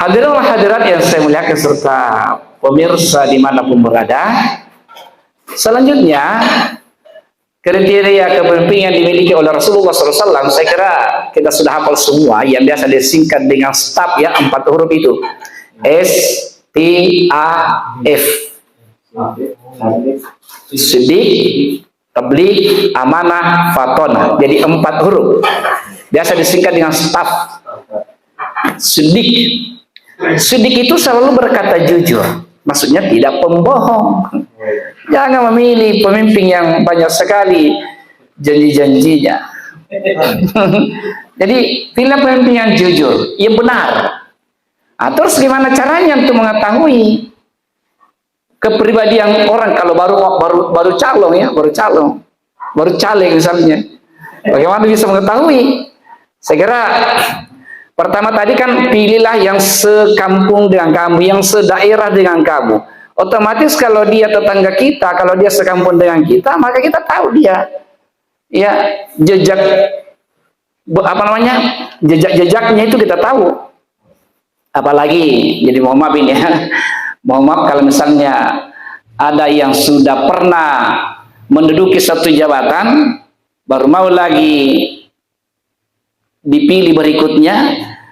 Hadirin hadirat yang saya muliakan serta pemirsa dimanapun berada. Selanjutnya, kriteria kepemimpinan yang dimiliki oleh Rasulullah SAW, saya kira kita sudah hafal semua, yang biasa disingkat dengan STAF ya, 4 huruf itu. S-T-A-F. Siddiq, tabligh, amanah, fatonah. Jadi 4 huruf. Biasa disingkat dengan STAF. Siddiq. Siddiq itu selalu berkata jujur. Maksudnya tidak pembohong. Jangan memilih pemimpin yang banyak sekali janji-janjinya. Jadi pilih pemimpin yang jujur, yang benar. Nah, terus gimana caranya untuk mengetahui kepribadian orang kalau baru calon ya, baru caleg misalnya. Bagaimana bisa mengetahui? Saya kira pertama tadi kan pilihlah yang sekampung dengan kamu, yang sedaerah dengan kamu. Otomatis kalau dia tetangga kita, kalau dia sekampung dengan kita, maka kita tahu dia ya jejak jejak-jejaknya itu kita tahu. Apalagi jadi mohon maaf ini ya. Mohon maaf kalau misalnya ada yang sudah pernah menduduki satu jabatan, baru mau lagi dipilih berikutnya,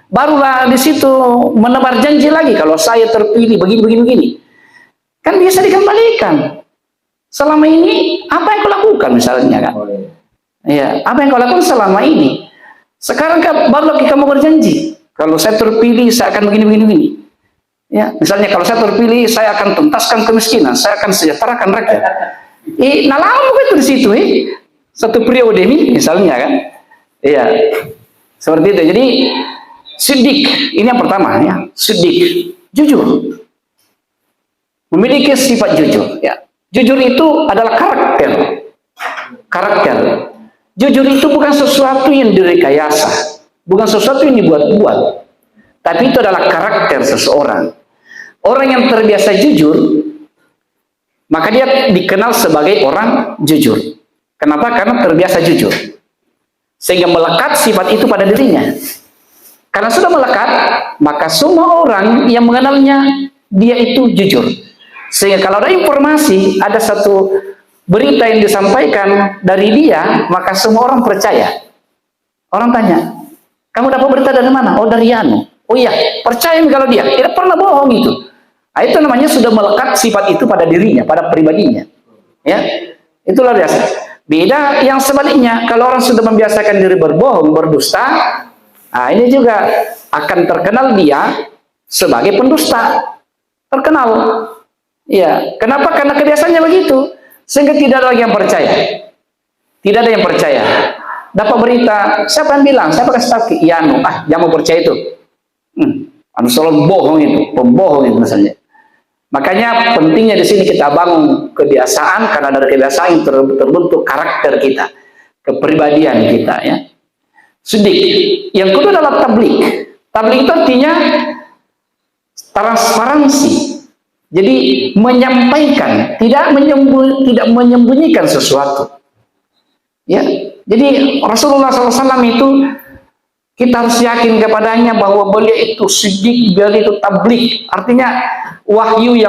barulah di situ menebar janji lagi kalau saya terpilih begini. Kan bisa dikembalikan. Selama ini apa yang kau lakukan misalnya kan? Ya, apa yang kau lakukan selama ini? Sekarang baru lagi kamu berjanji, kalau saya terpilih saya akan begini. Ya, misalnya kalau saya terpilih saya akan tuntaskan kemiskinan, saya akan sejahterakan rakyat. Nah lama itu di situ satu periode ini misalnya kan? Iya. Seperti itu. Jadi siddiq ini yang pertama ya, siddiq, jujur. Memiliki sifat jujur ya. Jujur itu adalah karakter. Jujur itu bukan sesuatu yang direkayasa, bukan sesuatu yang dibuat-buat. Tapi itu adalah karakter seseorang. Orang yang terbiasa jujur, maka dia dikenal sebagai orang jujur. Kenapa? Karena terbiasa jujur. Sehingga melekat sifat itu pada dirinya. Karena sudah melekat, maka semua orang yang mengenalnya, dia itu jujur. Sehingga kalau ada informasi, ada satu berita yang disampaikan dari dia, maka semua orang percaya. Orang tanya, kamu dapat berita dari mana? Oh, dari Anu. Oh iya, percaya kalau dia. Tidak pernah bohong itu. Nah, itu namanya sudah melekat sifat itu pada dirinya, pada pribadinya. Ya, itulah biasa. Beda yang sebaliknya, kalau orang sudah membiasakan diri berbohong, berdusta, nah ini juga akan terkenal dia sebagai pendusta. Terkenal. Ya, kenapa? Karena kebiasaannya begitu. Sehingga tidak ada lagi yang percaya. Tidak ada yang percaya. Dapat berita, siapa yang bilang? Siapa kasih tahu? Ya, jangan percaya itu. Anu selalu bohong itu, pembohong itu misalnya. Makanya pentingnya di sini kita bangun kebiasaan, karena dari kebiasaan terbentuk karakter kita, kepribadian kita ya. Siddiq. Yang kedua adalah tabligh. Tabligh itu artinya transparansi. Jadi menyampaikan, tidak menyembunyikan sesuatu. Ya. Jadi Rasulullah SAW itu kita harus yakin kepadanya bahwa beliau itu siddiq, beliau itu tabligh. Artinya wahyu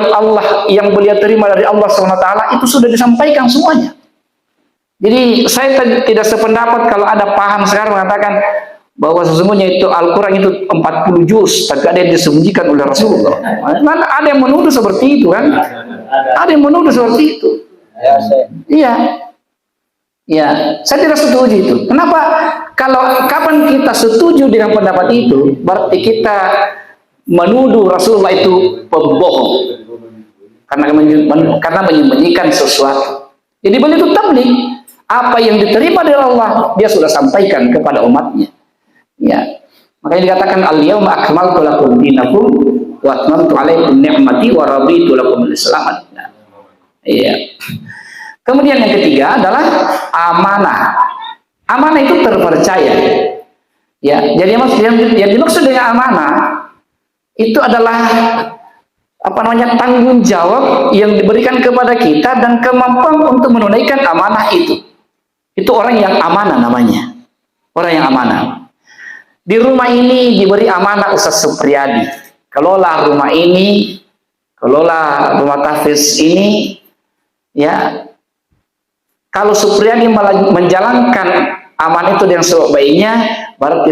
yang beliau terima dari Allah SWT itu sudah disampaikan semuanya. Jadi saya tidak sependapat kalau ada paham sekarang mengatakan bahwa sesungguhnya itu Al-Quran itu 40 juz, tapi ada yang disembunyikan oleh Rasulullah. Mana ada yang menuduh seperti itu kan? Ada yang menuduh seperti itu. Iya. Ya, saya tidak setuju itu. Kenapa? Kalau kapan kita setuju dengan pendapat itu, berarti kita menuduh Rasulullah itu pembohong. Karena menyembunyikan sesuatu. Jadi beliau itu tabligh. Apa yang diterima dari Allah, dia sudah sampaikan kepada umatnya. Ya. Makanya dikatakan al-yauma akmaltu lakum dinakum wa atmamtu 'alaikum ni'mati wa raditu lakum al-Islam. Iya. Kemudian yang ketiga adalah amanah. Amanah itu terpercaya. Ya, jadi yang dimaksud dengan amanah itu adalah tanggung jawab yang diberikan kepada kita dan kemampuan untuk menunaikan amanah itu. Itu orang yang amanah namanya. Orang yang amanah. Di rumah ini diberi amanah Ustaz Supriyadi. kelola rumah ini, kelola rumah tahfiz ini, ya. Kalau Supriyadi menjalankan amanah itu dengan sebaik-baiknya, berarti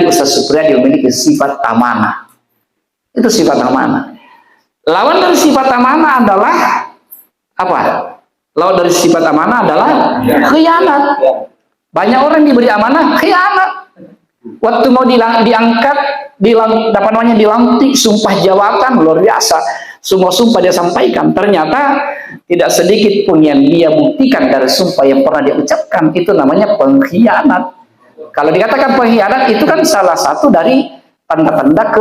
Ustaz Supriyadi memiliki sifat amanah. Itu sifat amanah. Lawan dari sifat amanah adalah apa? Lawan dari sifat amanah adalah khianat. Banyak orang diberi amanah, khianat. Waktu mau diangkat, dilantik, sumpah jabatan, luar biasa. Semua sumpah dia sampaikan, ternyata tidak sedikit pun yang dia buktikan dari sumpah yang pernah dia ucapkan, itu namanya pengkhianat. Kalau dikatakan pengkhianat, itu kan salah satu dari tanda-tanda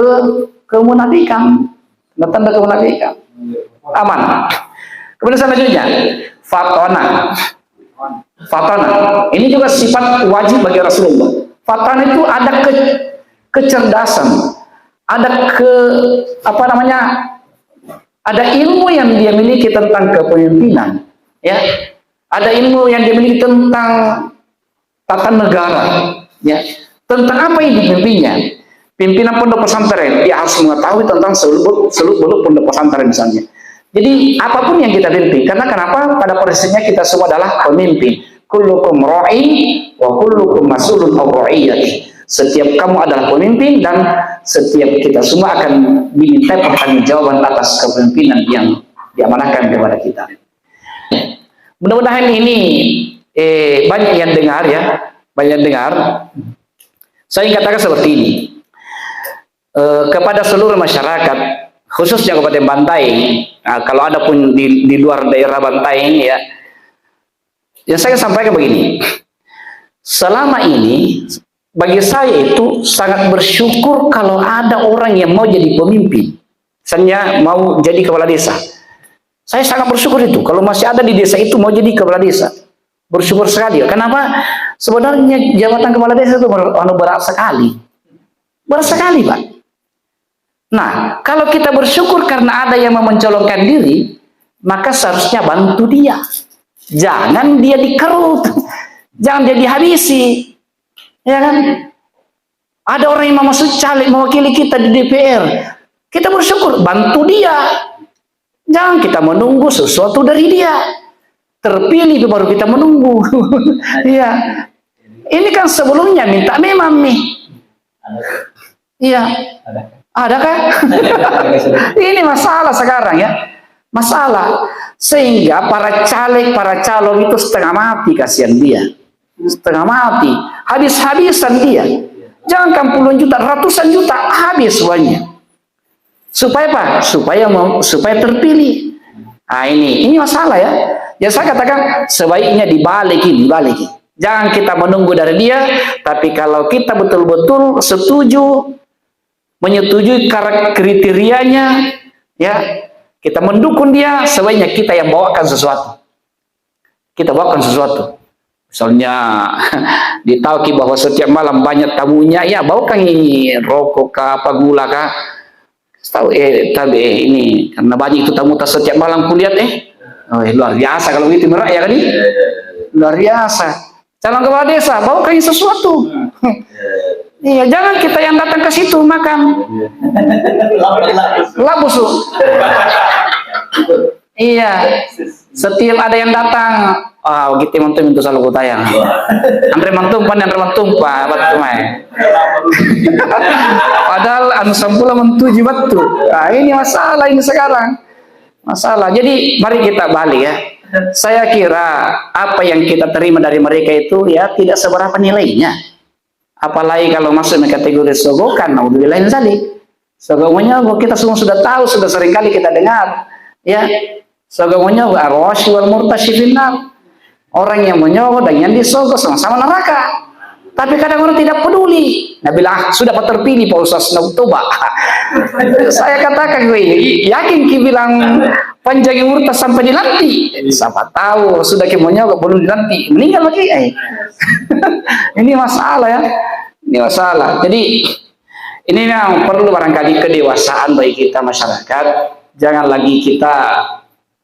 kemunafikan. Tanda kemunafikan. Aman. Kemudian selanjutnya, fatona. Fatona. Ini juga sifat wajib bagi Rasulullah. Fatona itu ada kecerdasan, ada ada ilmu yang dia miliki tentang kepemimpinan, ya. Ada ilmu yang dia miliki tentang tata negara, ya. Tentang apa yang dipimpinnya. Pimpinan pondok pesantren, dia harus mengetahui tentang seluk-beluk pondok pesantren misalnya. Jadi apapun yang kita pimpin, karena kenapa? Pada prinsipnya kita semua adalah pemimpin. Kullukum ra'in wa kullukum mas'ulun an ra'iyati. Setiap kamu adalah pemimpin dan setiap kita semua akan diminta pertanggungjawaban atas kepemimpinan yang diamanahkan kepada kita. Mudah-mudahan ini banyak yang dengar, ya, banyak yang dengar. Saya katakan seperti ini kepada seluruh masyarakat, khususnya kepada Bantaeng. Nah, kalau ada pun di luar daerah Bantaeng, ya, yang saya sampaikan begini. Selama ini bagi saya itu sangat bersyukur kalau ada orang yang mau jadi pemimpin, misalnya mau jadi kepala desa. Saya sangat bersyukur itu kalau masih ada di desa itu mau jadi kepala desa. Bersyukur sekali. Kenapa? Sebenarnya jabatan kepala desa itu berat sekali. Berat sekali, Pak. Nah, kalau kita bersyukur karena ada yang mau mencalonkan diri, maka seharusnya bantu dia. Jangan dia dikerut. Jangan dia dihabisi. Ya kan? Ada orang yang mau masuk caleg mewakili kita di DPR. Kita bersyukur, bantu dia. Jangan kita menunggu sesuatu dari dia. Terpilih baru kita menunggu. Iya. Ini kan sebelumnya minta memang nih. Iya. Ada kan? Ini masalah sekarang, ya. Masalah. Sehingga para caleg, para calon itu setengah mati, kasihan dia. Setengah mati, habis-habisan dia. Jangan puluhan juta, ratusan juta habis semuanya. Supaya apa? Supaya terpilih. Nah, ini masalah, ya. Ya saya katakan sebaiknya dibalikin. Jangan kita menunggu dari dia, tapi kalau kita betul-betul setuju, menyetujui kriterianya, ya, kita mendukung dia, sebaiknya kita yang bawakan sesuatu. Kita bawakan sesuatu. Misalnya ditauki bahwa setiap malam banyak tamunya, ya bawakan ini rokok kah, apa gula kah. Tahu ini karena banyak itu tamu setiap malam kulihat luar biasa kalau begitu merak, ya kan? Luar biasa. Calon kepala desa bawakan sesuatu. Iya, jangan kita yang datang ke situ makan. Labusu. Iya. Setiap ada yang datang, gitu mantum itu selalu kutayang. Andre mantum pak, padahal anu sampula mentuju batu. Nah, ini masalah ini sekarang. Masalah. Jadi mari kita balik, ya. Saya kira apa yang kita terima dari mereka itu, ya, tidak seberapa nilainya. Apalagi kalau masuk ke kategori sogokan, naudzubillah zalik. Sogokannya kita semua sudah tahu, sudah sering kali kita dengar, ya. Sogokannya arwasy wal murtasy finnar. Orang yang menyogok dan yang disogok sama-sama neraka. Tapi kadang orang tidak peduli. Nah, bilang sudah terpilih Pak Ustaz Nautoba. Saya katakan gue, yakin ki bilang panjang murtad sampai dilantik. Siapa tahu sudah ki menyogok belum dilantik, meninggal lagi. Ini masalah, ya. Ini masalah. Jadi ini yang perlu barangkali kedewasaan bagi kita masyarakat. Jangan lagi kita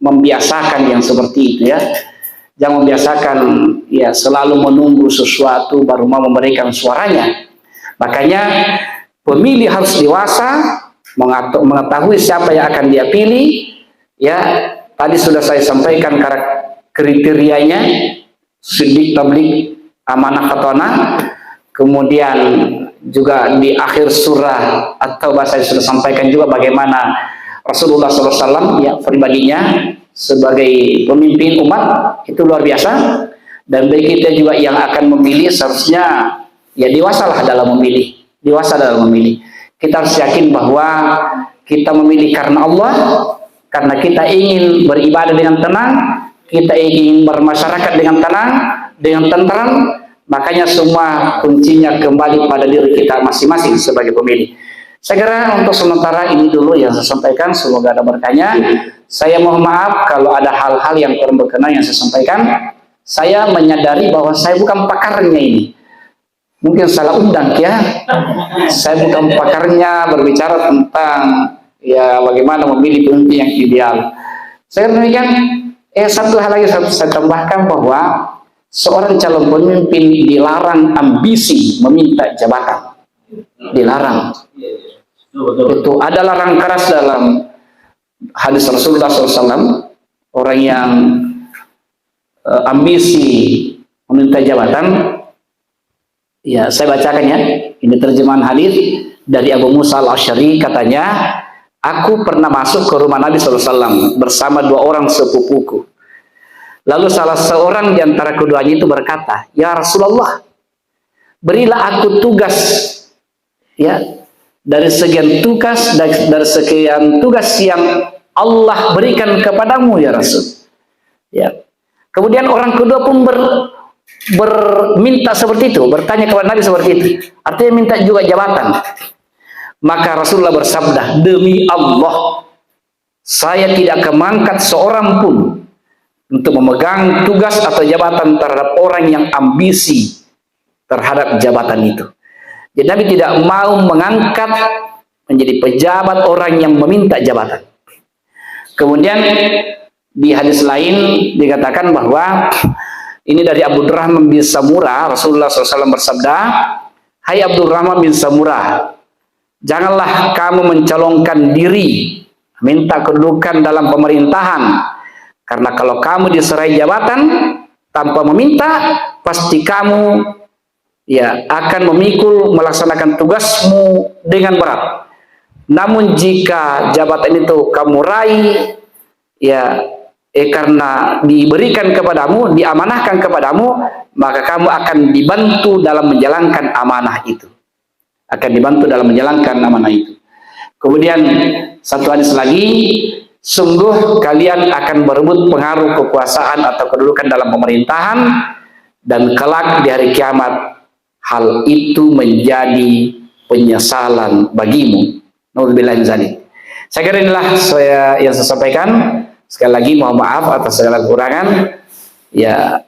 membiasakan yang seperti itu, ya. Jangan membiasakan, ya, selalu menunggu sesuatu baru mau memberikan suaranya. Makanya pemilih harus dewasa, mengetahui siapa yang akan dia pilih. Ya, tadi sudah saya sampaikan kriterianya, siddiq, tabligh, amanah, khatonah. Kemudian juga di akhir surah atau bahasa sudah sampaikan juga bagaimana Rasulullah SAW ya pribadinya sebagai pemimpin umat itu luar biasa. Dan bagi kita juga yang akan memilih seharusnya ya dewasalah dalam memilih, dewasa dalam memilih. Kita harus yakin bahwa kita memilih karena Allah, karena kita ingin beribadah dengan tenang, kita ingin bermasyarakat dengan tenang, dengan tentram. Makanya semua kuncinya kembali pada diri kita masing-masing sebagai pemilih. Saya kira untuk sementara ini dulu yang saya sampaikan, semoga ada berkahnya. Saya mohon maaf kalau ada hal-hal yang kurang berkenan yang saya sampaikan. Saya menyadari bahwa saya bukan pakarnya ini. Mungkin salah undang ya. Saya bukan pakarnya berbicara tentang ya bagaimana memilih pemimpin yang ideal. Saya demikian. Satu hal lagi saya tambahkan bahwa seorang calon pemimpin dilarang ambisi meminta jabatan. Dilarang. Itu ada larang keras dalam hadis Rasulullah SAW. Orang yang ambisi meminta jabatan, ya saya bacakan ya. Ini terjemahan hadis dari Abu Musa al-Asy'ari, katanya, aku pernah masuk ke rumah Nabi SAW bersama dua orang sepupuku. Lalu salah seorang di antara keduanya itu berkata, ya Rasulullah, berilah aku tugas, ya, dari sekian tugas yang Allah berikan kepadamu ya Rasul. Ya. Kemudian orang kedua pun berminta seperti itu, bertanya kepada Nabi seperti itu. Artinya minta juga jabatan. Maka Rasulullah bersabda, demi Allah, saya tidak akan mengangkat seorang pun untuk memegang tugas atau jabatan terhadap orang yang ambisi terhadap jabatan itu. Jadi Nabi tidak mau mengangkat menjadi pejabat orang yang meminta jabatan. Kemudian di hadis lain dikatakan bahwa ini dari Abdurrahman bin Samurah, Rasulullah SAW bersabda, hai Abdurrahman bin Samurah, janganlah kamu mencalonkan diri minta kedudukan dalam pemerintahan. Karena kalau kamu diserai jabatan tanpa meminta, pasti kamu ya akan memikul melaksanakan tugasmu dengan berat. Namun jika jabatan itu kamu raih, ya karena diberikan kepadamu, diamanahkan kepadamu, maka kamu akan dibantu dalam menjalankan amanah itu. Akan dibantu dalam menjalankan amanah itu. Kemudian satu hadis lagi, sungguh kalian akan berebut pengaruh kekuasaan atau kedudukan dalam pemerintahan, dan kelak di hari kiamat hal itu menjadi penyesalan bagimu. Nauzubillah min dzalik. Saya kira inilah yang saya sampaikan. Sekali lagi mohon maaf atas segala kekurangan. Ya,